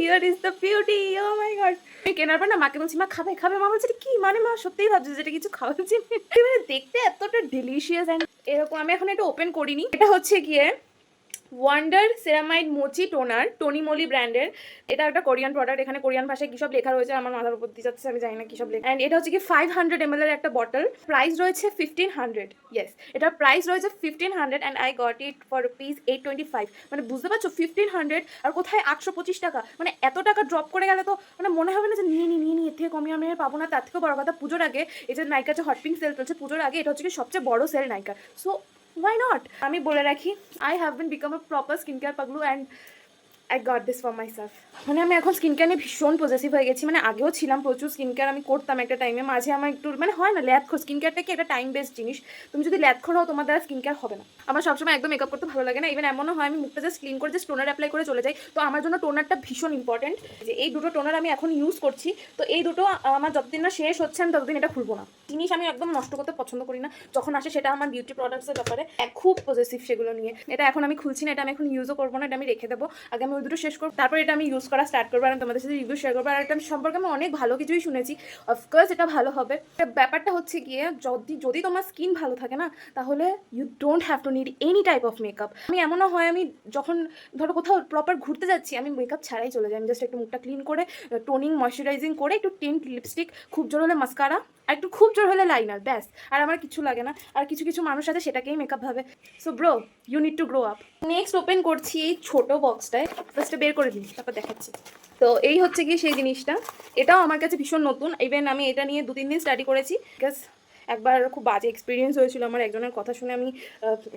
Here is the beauty, oh my god. আমি কেনার পর না মাকে বলছি, মা খাবে খাবে, মা বলছে কি মানে, মা সত্যিই ভাবছে যেটা কিছু খাওয়া উচিত। মানে দেখতে এতটা ডেলিশিয়াস অ্যান্ড এরকম। আমি এখন এটা ওপেন করিনি। এটা হচ্ছে গিয়ে ওয়ান্ডার সেরামাইড মোচি টোনার, টনি মোলি ব্র্যান্ডের। এটা একটা কোরিয়ান প্রোডাক্ট। এখানে কোরিয়ান ভাষায় কী সব লেখা রয়েছে আমার মাথার উপর দিয়ে যাচ্ছে, আমি জানি না কী সব লেখা। অ্যান্ড এটা হচ্ছে কি 500 ml এর একটা বটল। প্রাইস রয়েছে 1500। ইয়েস, এটার প্রাইস রয়েছে 1500 and I got it for rupees 825। মানে বুঝতে পারছো 1500 আর কোথায় 825 টাকা। মানে এত টাকা ড্রপ করে গেলে তো মানে মনে হবে না যে নিয়ে নিই এর থেকে কমিয়ে আমি পাবো না। তার থেকেও বড় কথা, পুজোর আগে এই যে নাইকার যে হটপিঙ্ক সেল চলছে পুজোর আগে, এটা হচ্ছে কি সবচেয়ে বড় সেল নাইকার। So why not? আমি বলে রাখি, I have been become a proper skincare Paglu and I got this for myself. মানে আমি এখন স্কিন কেয়ার নিয়ে ভীষণ পজেসিভ হয়ে গেছি। মানে আগেও ছিলাম, প্রচুর স্কিন কেয়ার আমি করতাম একটা টাইমে। মাঝে আমার একটু মানে হয় না ল্যাথখোর, স্কিন কেয়ারটা কি একটা টাইম বেসড জিনিস। তুমি যদি ল্যাথখোর হও তোমার দ্বারা স্কিন কেয়ার হবে না। আমার সবসময় একদম মেকআপ করতে ভালো লাগে না। ইভেন এমনও হয় আমি মুখটা জাস্ট ক্লিন করে জাস্ট টোনার অ্যাপ্লাই করে চলে যাই। তো আমার জন্য টোনারটা ভীষণ ইম্পর্টেন্ট। যে এই দুটো টোনার আমি এখন ইউজ করছি, তো এই দুটো আমার যতদিন না শেষ হচ্ছে আমি ততদিন এটা খুলবো না। জিনিস আমি একদম নষ্ট করতে পছন্দ করি না। যখন আসে সেটা আমার বিউটি প্রোডাক্টসের ব্যাপারে খুব পজেসিভ সেগুলো নিয়ে। এটা এখন আমি খুলছি না, এটা আমি এখন ইউজও করবো না, এটা আমি রেখে দেবো। আগে আমি ওই দুটো শেষ করবো, তারপর এটা আমি ইউজ করা স্টার্ট করবো আর তোমাদের সাথে রিভিউ শেয়ার করবো। আর এটা সম্পর্কে আমি অনেক ভালো কিছুই শুনেছি, অফকোর্স এটা ভালো হবে। ব্যাপারটা হচ্ছে গিয়ে যদি তোমার স্কিন ভালো থাকে না, তাহলে you don't have to need any type of makeup. আমি এমনও হয় আমি যখন ধরো কোথাও প্রপার ঘুরতে যাচ্ছি আমি মেকআপ ছাড়াই চলে যাই। আমি জাস্ট একটু মুখটা ক্লিন করে টোনিং ময়শ্চারাইজিং করে একটু টিন্ট লিপস্টিক, খুব জোর হলে মাস্কারা আর একটু খুব জোর হলে লাইনার, ব্যাস। আর আমার কিছু লাগে না। আর কিছু কিছু মানুষ আছে সেটাকেই মেকআপ ভাবে। So bro, you need to grow up. Next open করছি এই ছোটো বক্সটায়। ফার্স্টে বের করে দিই, তারপর দেখাচ্ছি। তো এই হচ্ছে কি সেই জিনিসটা। এটাও আমার কাছে ভীষণ নতুন। ইভেন আমি এটা নিয়ে 2-3 দিন স্টাডি করেছি, বিকজ একবার খুব বাজে এক্সপিরিয়েন্স হয়েছিল আমার। একজনের কথা শুনে আমি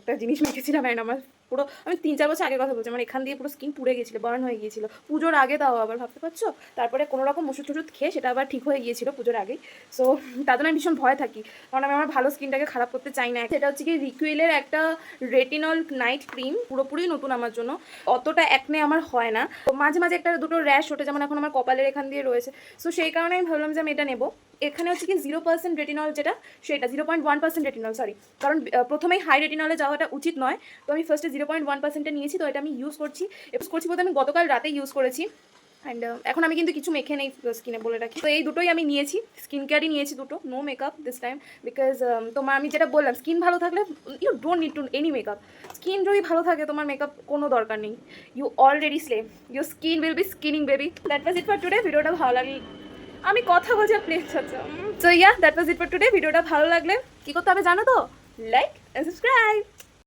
একটা জিনিস মেখেছিলাম অ্যান্ড আমার পুরো, আমি 3-4 বছর আগে কথা বলছি, আমার এখান দিয়ে পুরো স্কিন পুড়ে গিয়েছিলো, বার্ন হয়ে গিয়েছিলো পুজোর আগে। তাও আবার ভাবতে পারছো। তারপরে কোনো রকম ওষুধ টষুধ খেয়ে সেটা আবার ঠিক হয়ে গিয়েছিলো পুজোর আগেই। সো তার জন্য আমি ভীষণ ভয় থাকি, কারণ আমি আমার ভালো স্কিনটাকে খারাপ করতে চাই না। সেটা হচ্ছে কি রিকুইলের একটা রেটিনল নাইট ক্রিম, পুরোপুরি নতুন আমার জন্য। অতটা একনে আমার হয় না, তো মাঝে মাঝে একটা দুটো র্যাশ ওঠে, যেমন এখন আমার কপালের এখান দিয়ে রয়েছে। সো সেই কারণে আমি ভাবলাম যে আমি এটা নেবো। এখানে হচ্ছে কি 0% রেটিনল, যেটা সেটা 0.1% রেটিনল, সরি। কারণ প্রথমেই হাই রেটিনলে যাওয়াটা উচিত নয়। তো আমি ফার্স্টে 0.1% নিয়েছি। তো এটা আমি ইউজ করছি বলতে আমি গতকাল রাতে ইউজ করেছি। অ্যান্ড এখন আমি কিন্তু কিছু মেখে নেই স্কিনে, বলে রাখি। তো এই দুটোই আমি নিয়েছি, স্কিন কেয়ারই নিয়েছি দুটো, no makeup this time. Because তোমার আমি যেটা বললাম, স্কিন ভালো থাকলে you don't need to any makeup. Skin যদি ভালো থাকে তোমার মেকআপ কোনো দরকার নেই। You already slay, your skin will be skinning baby. That was it for today. ভিডিওটা ভালো লাগলে, আমি কথা বলছি প্লিজ হচ্ছে। So yeah, that was it for today. ভিডিওটা ভালো লাগলে কী করতে হবে জানো তো? Like and subscribe.